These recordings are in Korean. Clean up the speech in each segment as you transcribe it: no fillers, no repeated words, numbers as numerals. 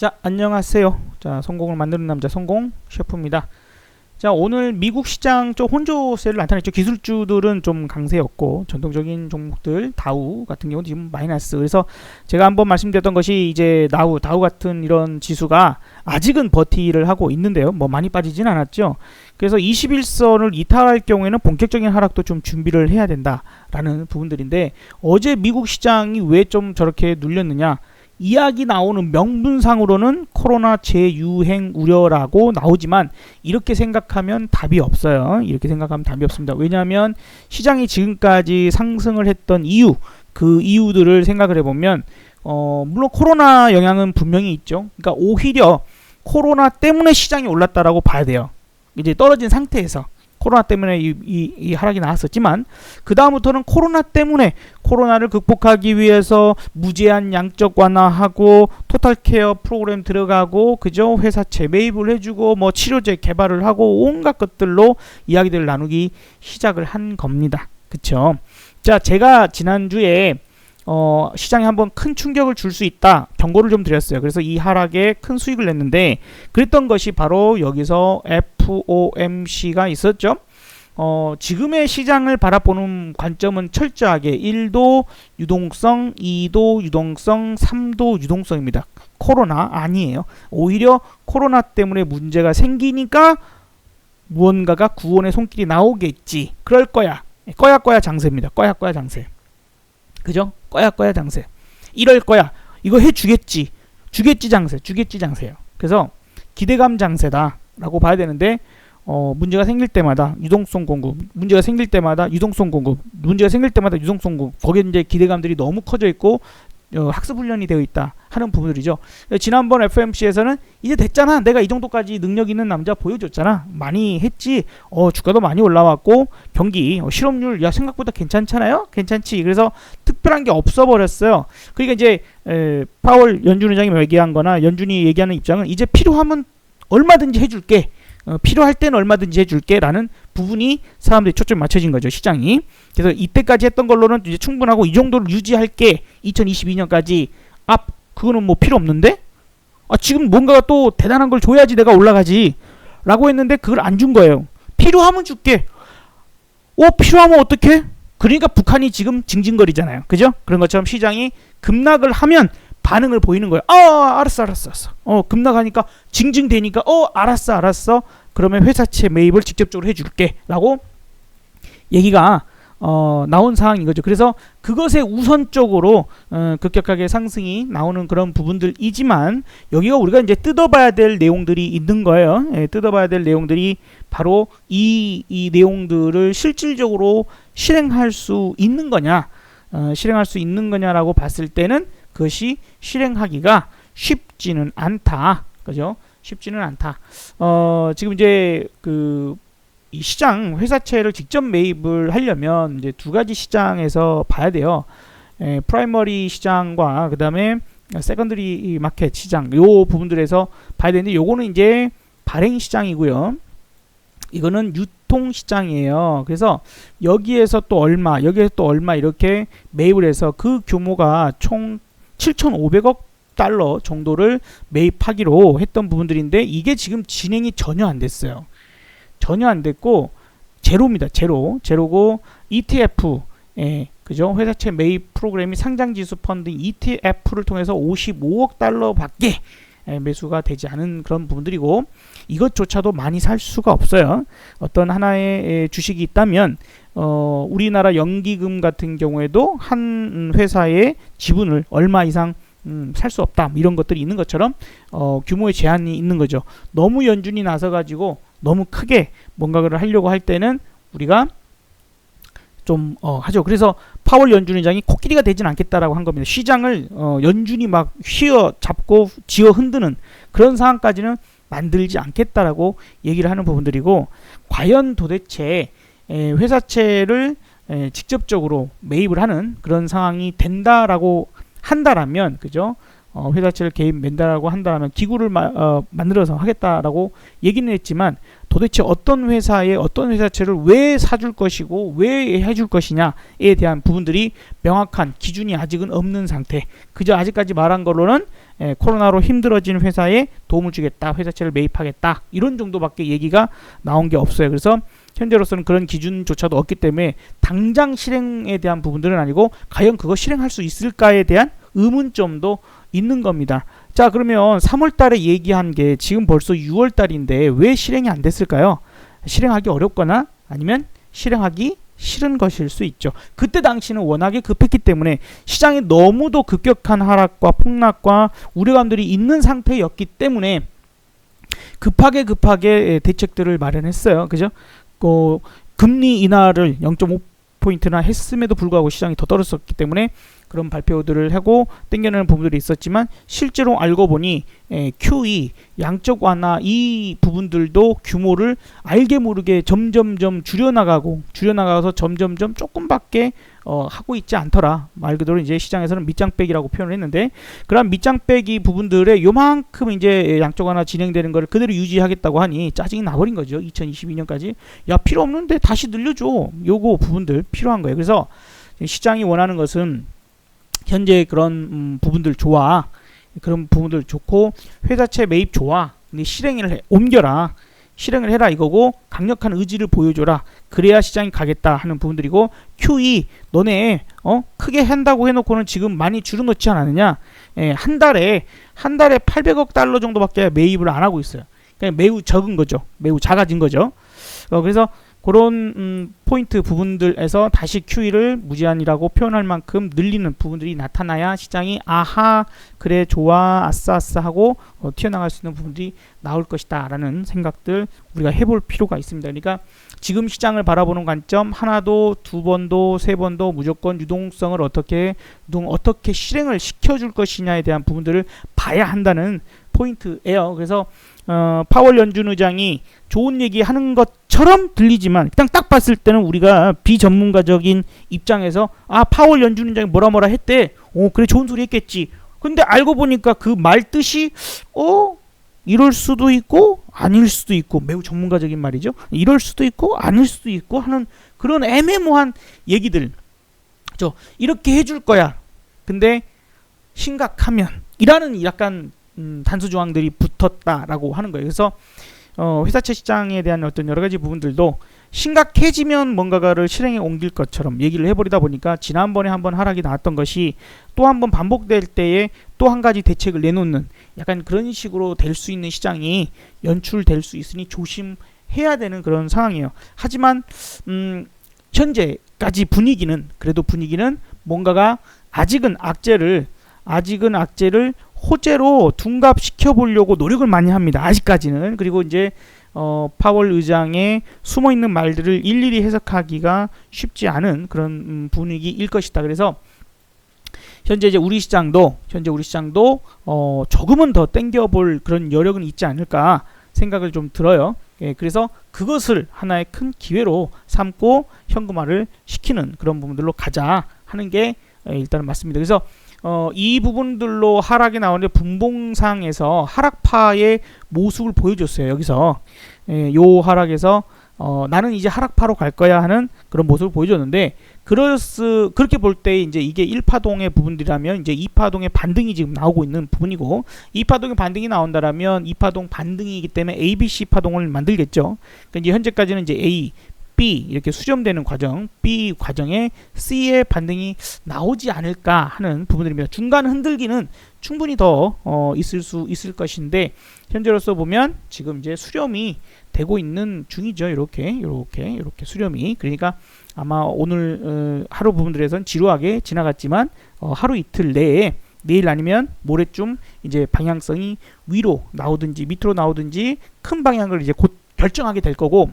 자, 안녕하세요. 자, 성공을 만드는 남자 성공 셰프입니다. 자, 오늘 미국 시장 쪽 혼조세를 나타냈죠. 기술주들은 좀 강세였고 전통적인 종목들 다우 같은 경우는 지금 마이너스. 그래서 제가 한번 말씀드렸던 것이 이제 다우 같은 이런 지수가 아직은 버티를 하고 있는데요. 뭐 많이 빠지진 않았죠. 그래서 21선을 이탈할 경우에는 본격적인 하락도 좀 준비를 해야 된다라는 부분들인데, 어제 미국 시장이 왜 좀 저렇게 눌렸느냐? 이야기 나오는 명분상으로는 코로나 재유행 우려라고 나오지만 이렇게 생각하면 답이 없어요. 이렇게 생각하면 답이 없습니다. 왜냐하면 시장이 지금까지 상승을 했던 이유, 그 이유들을 생각을 해보면 물론 코로나 영향은 분명히 있죠. 그러니까 오히려 코로나 때문에 시장이 올랐다라고 봐야 돼요. 이제 떨어진 상태에서 코로나 때문에 이 하락이 나왔었지만, 그 다음부터는 코로나 때문에 코로나를 극복하기 위해서 무제한 양적 완화하고 토탈 케어 프로그램 들어가고, 그죠? 회사채 매입을 해주고 뭐 치료제 개발을 하고 온갖 것들로 이야기들을 나누기 시작을 한 겁니다. 그쵸? 자, 제가 지난주에 시장에 한번 큰 충격을 줄 수 있다 경고를 좀 드렸어요. 그래서 이 하락에 큰 수익을 냈는데, 그랬던 것이 바로 여기서 FOMC가 있었죠. 지금의 시장을 바라보는 관점은 철저하게 1도 유동성, 2도 유동성, 3도 유동성입니다. 코로나 아니에요. 오히려 코로나 때문에 문제가 생기니까 무언가가 구원의 손길이 나오겠지. 그럴 거야. 꺼야 장세입니다. 꺼야 장세. 그죠? 꺼야 장세. 이럴 거야. 이거 해주겠지. 주겠지 장세예요. 그래서 기대감 장세다라고 봐야 되는데, 문제가 생길 때마다 유동성 공급, 문제가 생길 때마다 유동성 공급, 문제가 생길 때마다 유동성 공급. 거기에 이제 기대감들이 너무 커져 있고 학습 훈련이 되어 있다 하는 부분들이죠. 지난번 FOMC에서는 이제 됐잖아, 내가 이 정도까지 능력 있는 남자 보여줬잖아, 많이 했지, 주가도 많이 올라왔고 경기 실업률 야 생각보다 괜찮잖아요, 괜찮지. 그래서 특별한 게 없어 버렸어요. 그러니까 이제 파월 연준 의장이 얘기한 거나 연준이 얘기하는 입장은 이제 필요하면 얼마든지 해줄게, 필요할 때는 얼마든지 해줄게 라는 부분이 사람들이 초점이 맞춰진 거죠, 시장이. 그래서 이때까지 했던 걸로는 이제 충분하고 이 정도를 유지할게 2022년까지. 그거는 뭐 필요 없는데? 지금 뭔가가 또 대단한 걸 줘야지 내가 올라가지 라고 했는데 그걸 안 준 거예요. 필요하면 줄게. 필요하면 어떡해? 그러니까 북한이 지금 징징거리잖아요. 그죠? 그런 것처럼 시장이 급락을 하면 반응을 보이는 거예요. 알았어. 급락하니까 징징대니까 알았어. 그러면 회사채 매입을 직접적으로 해줄게 라고 얘기가 나온 상황인 거죠. 그래서 그것에 우선적으로 급격하게 상승이 나오는 그런 부분들이지만, 여기가 우리가 이제 뜯어봐야 될 내용들이 있는 거예요. 뜯어봐야 될 내용들이 바로 이 내용들을 실질적으로 실행할 수 있는 거냐, 라고 봤을 때는 그것이 실행하기가 쉽지는 않다. 그죠? 쉽지는 않다. 지금 이제 이 시장 회사채를 직접 매입을 하려면 이제 두 가지 시장에서 봐야 돼요. 프라이머리 시장과 그다음에 세컨더리 마켓 시장, 요 부분들에서 봐야 되는데, 요거는 이제 발행 시장이고요. 이거는 유통 시장이에요. 그래서 여기에서 또 얼마 이렇게 매입을 해서 그 규모가 총 7,500억 달러 정도를 매입하기로 했던 부분들인데, 이게 지금 진행이 전혀 안 됐어요. 전혀 안 됐고 제로입니다. 제로고 ETF, 그죠? 회사채 매입 프로그램이 상장지수 펀드 ETF를 통해서 55억 달러밖에 매수가 되지 않은 그런 부분들이고, 이것조차도 많이 살 수가 없어요. 어떤 하나의 주식이 있다면 우리나라 연기금 같은 경우에도 한 회사의 지분을 얼마 이상 살 수 없다, 이런 것들이 있는 것처럼 규모의 제한이 있는 거죠. 너무 연준이 나서 가지고 너무 크게 뭔가를 하려고 할 때는 우리가 좀 하죠. 그래서 파월 연준 의장이 코끼리가 되진 않겠다라고 한 겁니다. 시장을 연준이 막 휘어잡고 쥐어 흔드는 그런 상황까지는 만들지 않겠다라고 얘기를 하는 부분들이고, 과연 도대체 회사채를 직접적으로 매입을 하는 그런 상황이 된다라고 한다라면, 그죠? 회사채를 개입 맨다라고 한다면 기구를 만들어서 하겠다라고 얘기는 했지만, 도대체 어떤 회사에 어떤 회사채를 왜 사줄 것이고 왜 해줄 것이냐에 대한 부분들이 명확한 기준이 아직은 없는 상태. 그저 아직까지 말한 걸로는 코로나로 힘들어진 회사에 도움을 주겠다, 회사채를 매입하겠다, 이런 정도밖에 얘기가 나온 게 없어요. 그래서 현재로서는 그런 기준조차도 없기 때문에 당장 실행에 대한 부분들은 아니고 과연 그거 실행할 수 있을까에 대한 의문점도 있는 겁니다. 자, 그러면 3월 달에 얘기한 게 지금 벌써 6월 달인데 왜 실행이 안 됐을까요? 실행하기 어렵거나 아니면 실행하기 싫은 것일 수 있죠. 그때 당시는 워낙에 급했기 때문에 시장이 너무도 급격한 하락과 폭락과 우려감들이 있는 상태였기 때문에 급하게 대책들을 마련했어요. 그죠? 금리 인하를 0.5포인트나 했음에도 불구하고 시장이 더 떨어졌기 때문에 그런 발표들을 하고 땡겨내는 부분들이 있었지만 실제로 알고 보니 QE, 양적 완화 이 부분들도 규모를 알게 모르게 점점점 줄여나가서 점점점 조금밖에 하고 있지 않더라. 말 그대로 이제 시장에서는 밑장빼기라고 표현을 했는데, 그런 밑장빼기 부분들에 요만큼 이제 양적 완화 진행되는 거를 그대로 유지하겠다고 하니 짜증이 나버린 거죠. 2022년까지 야, 필요 없는데 다시 늘려줘. 요거 부분들 필요한 거예요. 그래서 시장이 원하는 것은 현재 그런 부분들 좋아, 그런 부분들 좋고 회사채 매입 좋아, 근데 옮겨라, 실행을 해라 이거고, 강력한 의지를 보여줘라, 그래야 시장이 가겠다 하는 부분들이고, QE 너네 크게 한다고 해놓고는 지금 많이 줄여놓지 않았느냐. 한 달에 800억 달러 정도밖에 매입을 안 하고 있어요. 그러니까 매우 적은 거죠. 매우 작아진 거죠. 그래서 그런 포인트 부분들에서 다시 QE를 무제한이라고 표현할 만큼 늘리는 부분들이 나타나야 시장이 아하 그래 좋아 아싸 하고 튀어나갈 수 있는 부분들이 나올 것이다 라는 생각들 우리가 해볼 필요가 있습니다. 그러니까 지금 시장을 바라보는 관점, 하나도 두 번도 세 번도 무조건 유동성을 어떻게 실행을 시켜줄 것이냐에 대한 부분들을 봐야 한다는 포인트예요. 그래서 파월 연준 의장이 좋은 얘기 하는 것처럼 들리지만 그냥 딱 봤을 때는 우리가 비전문가적인 입장에서 파월 연준 의장이 뭐라 했대, 그래 좋은 소리 했겠지. 근데 알고 보니까 그 말 뜻이 이럴 수도 있고 아닐 수도 있고, 매우 전문가적인 말이죠. 이럴 수도 있고 아닐 수도 있고 하는 그런 애매모호한 얘기들. 그렇죠? 이렇게 해줄 거야. 근데 심각하면 이라는 약간 단수 조항들이 붙었다라고 하는 거예요. 그래서 회사채 시장에 대한 어떤 여러 가지 부분들도 심각해지면 뭔가를 실행에 옮길 것처럼 얘기를 해버리다 보니까 지난번에 한번 하락이 나왔던 것이 또 한번 반복될 때에 또 한 가지 대책을 내놓는 약간 그런 식으로 될 수 있는 시장이 연출될 수 있으니 조심해야 되는 그런 상황이에요. 하지만 현재까지 분위기는 뭔가가 아직은 악재를 호재로 둔갑시켜 보려고 노력을 많이 합니다. 아직까지는. 그리고 이제 파월 의장의 숨어있는 말들을 일일이 해석하기가 쉽지 않은 그런 분위기일 것이다. 그래서 현재 우리 시장도 조금은 더 땡겨볼 그런 여력은 있지 않을까 생각을 좀 들어요. 그래서 그것을 하나의 큰 기회로 삼고 현금화를 시키는 그런 부분들로 가자 하는 게 일단은 맞습니다. 그래서 이 부분들로 하락이 나오는데 분봉상에서 하락파의 모습을 보여줬어요. 여기서 요 하락에서 나는 이제 하락파로 갈 거야 하는 그런 모습을 보여줬는데, 그렇게 볼 때 이제 이게 1파동의 부분들이라면 이제 2파동의 반등이 지금 나오고 있는 부분이고, 2파동의 반등이 나온다라면 2파동 반등이기 때문에 ABC 파동을 만들겠죠. 그러니까 이제 현재까지는 이제 A, B 이렇게 수렴되는 과정, B 과정에 C의 반등이 나오지 않을까 하는 부분들입니다. 중간 흔들기는 충분히 더 있을 것인데, 현재로서 보면 지금 이제 수렴이 되고 있는 중이죠. 이렇게 수렴이. 그러니까 아마 오늘 하루 부분들에선 지루하게 지나갔지만 하루 이틀 내에 내일 아니면 모레쯤 이제 방향성이 위로 나오든지 밑으로 나오든지 큰 방향을 이제 곧 결정하게 될 거고,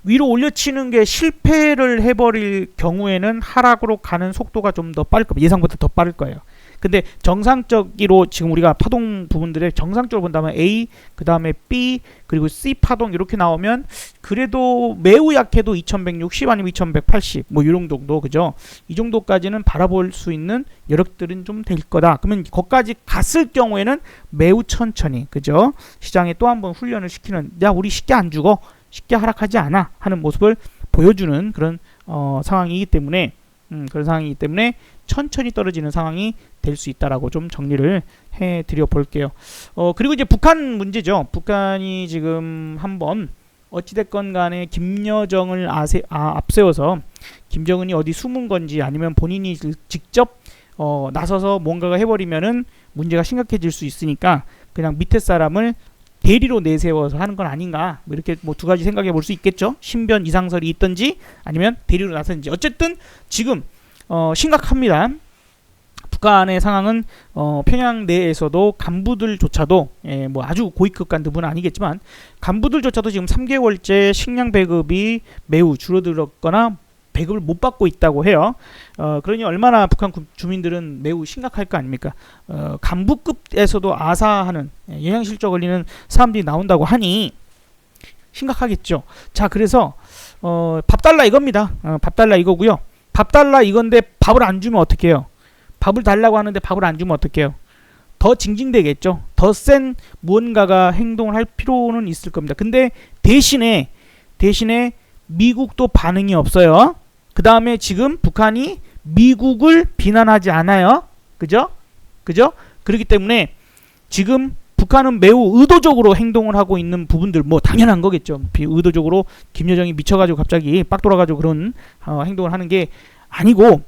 위로 올려치는 게 실패를 해버릴 경우에는 하락으로 가는 속도가 좀 더 빠를 겁니다. 예상보다 더 빠를 거예요. 근데 정상적으로 지금 우리가 파동 부분들의 정상적으로 본다면 A, 그 다음에 B, 그리고 C 파동 이렇게 나오면 그래도 매우 약해도 2160 아니면 2180 뭐 이런 정도, 그죠? 이 정도까지는 바라볼 수 있는 여력들은 좀 될 거다. 그러면 거기까지 갔을 경우에는 매우 천천히, 그죠? 시장에 또 한번 훈련을 시키는, 야 우리 쉽게 안 죽어, 쉽게 하락하지 않아 하는 모습을 보여주는 그런 상황이기 때문에 그런 상황이기 때문에 천천히 떨어지는 상황이 될 수 있다라고 좀 정리를 해드려 볼게요. 그리고 이제 북한 문제죠. 북한이 지금 한번 어찌됐건 간에 김여정을 앞세워서 김정은이 어디 숨은 건지 아니면 본인이 직접 나서서 뭔가가 해버리면은 문제가 심각해질 수 있으니까 그냥 밑에 사람을 대리로 내세워서 하는 건 아닌가, 뭐 이렇게 뭐 두 가지 생각해 볼 수 있겠죠. 신변 이상설이 있든지 아니면 대리로 나서든지. 어쨌든 지금 심각합니다. 북한의 상황은 평양 내에서도 간부들조차도 뭐 아주 고위급 간부는 아니겠지만 간부들조차도 지금 3개월째 식량 배급이 매우 줄어들었거나 배급을 못 받고 있다고 해요. 그러니 얼마나 북한 주민들은 매우 심각할 거 아닙니까? 간부급에서도 아사하는 영양실조 걸리는 사람들이 나온다고 하니 심각하겠죠. 자, 그래서 밥 달라 이겁니다. 밥 달라 이거고요. 밥 달라 이건데 밥을 안 주면 어떡해요? 밥을 달라고 하는데 밥을 안 주면 어떡해요? 더 징징대겠죠. 더 센 무언가가 행동을 할 필요는 있을 겁니다. 근데 대신에 미국도 반응이 없어요. 그 다음에 지금 북한이 미국을 비난하지 않아요. 그죠? 그렇기 때문에 지금 북한은 매우 의도적으로 행동을 하고 있는 부분들, 뭐 당연한 거겠죠. 의도적으로 김여정이 미쳐가지고 갑자기 빡 돌아가지고 그런 행동을 하는 게 아니고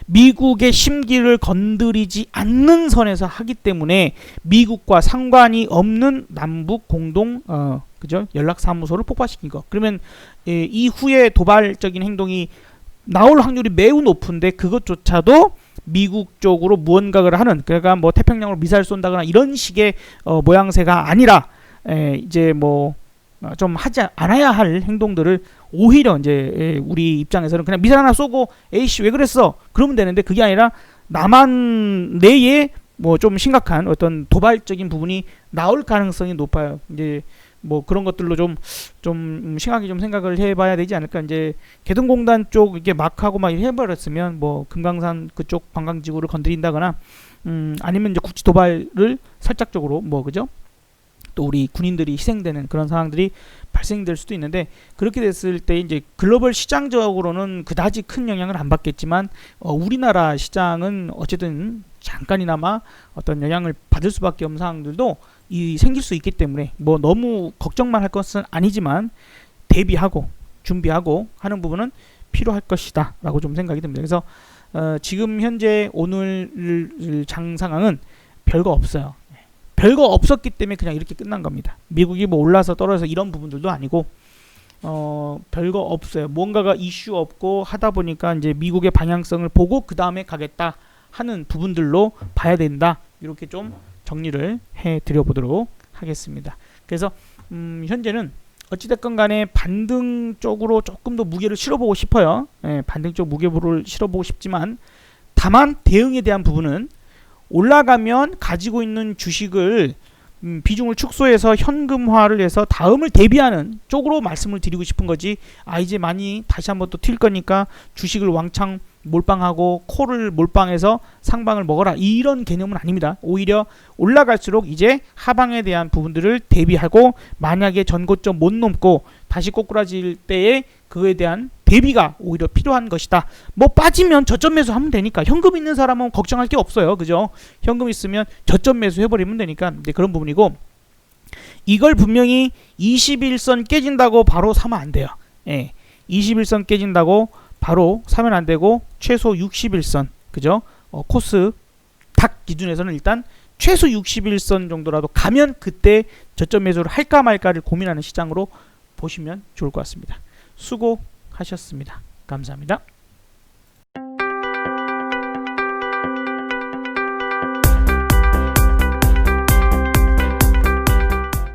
미국의 심기를 건드리지 않는 선에서 하기 때문에 미국과 상관이 없는 남북 공동 그죠? 연락사무소를 폭파시킨 거. 그러면 이후에 도발적인 행동이 나올 확률이 매우 높은데 그것조차도 미국 쪽으로 무언가를 하는, 그러니까 뭐 태평양으로 미사일 쏜다거나 이런 식의 모양새가 아니라 이제 뭐 좀 하지 않아야 할 행동들을 오히려 이제 우리 입장에서는 그냥 미사일 하나 쏘고 에이씨 왜 그랬어 그러면 되는데 그게 아니라 남한 내에 뭐 좀 심각한 어떤 도발적인 부분이 나올 가능성이 높아요. 이제 뭐 그런 것들로 좀 심하게 좀 생각을 해봐야 되지 않을까. 이제 개성공단 쪽 이렇게 막 하고 막 해버렸으면 뭐 금강산 그쪽 관광지구를 건드린다거나 아니면 이제 국지 도발을 살짝적으로 뭐 그죠? 또 우리 군인들이 희생되는 그런 상황들이 발생될 수도 있는데, 그렇게 됐을 때 이제 글로벌 시장적으로는 그다지 큰 영향을 안 받겠지만 우리나라 시장은 어쨌든 잠깐이나마 어떤 영향을 받을 수밖에 없는 상황들도 생길 수 있기 때문에 뭐 너무 걱정만 할 것은 아니지만 대비하고 준비하고 하는 부분은 필요할 것이다 라고 좀 생각이 듭니다. 그래서 지금 현재 오늘 장 상황은 별거 없어요. 별거 없었기 때문에 그냥 이렇게 끝난 겁니다. 미국이 뭐 올라서 떨어져서 이런 부분들도 아니고 별거 없어요. 뭔가가 이슈 없고 하다 보니까 이제 미국의 방향성을 보고 그 다음에 가겠다 하는 부분들로 봐야 된다. 이렇게 좀 정리를 해드려 보도록 하겠습니다. 그래서 현재는 어찌됐건 간에 반등 쪽으로 조금 더 무게를 실어보고 싶어요. 반등 쪽 무게를 실어보고 싶지만 다만 대응에 대한 부분은 올라가면 가지고 있는 주식을 비중을 축소해서 현금화를 해서 다음을 대비하는 쪽으로 말씀을 드리고 싶은 거지, 이제 많이 다시 한번 또 튈 거니까 주식을 왕창 몰빵하고 콜을 몰빵해서 상방을 먹어라 이런 개념은 아닙니다. 오히려 올라갈수록 이제 하방에 대한 부분들을 대비하고 만약에 전고점 못 넘고 다시 꼬꾸라질 때에 그에 대한 대비가 오히려 필요한 것이다. 뭐 빠지면 저점 매수 하면 되니까, 현금 있는 사람은 걱정할 게 없어요. 그죠? 현금 있으면 저점 매수 해버리면 되니까 이제 그런 부분이고, 이걸 분명히 21선 깨진다고 바로 사면 안 돼요. 21선 깨진다고 바로 사면 안 되고 최소 61선, 그죠? 코스 닥 기준에서는 일단 최소 61선 정도라도 가면 그때 저점 매수를 할까 말까를 고민하는 시장으로 보시면 좋을 것 같습니다. 수고하셨습니다. 감사합니다.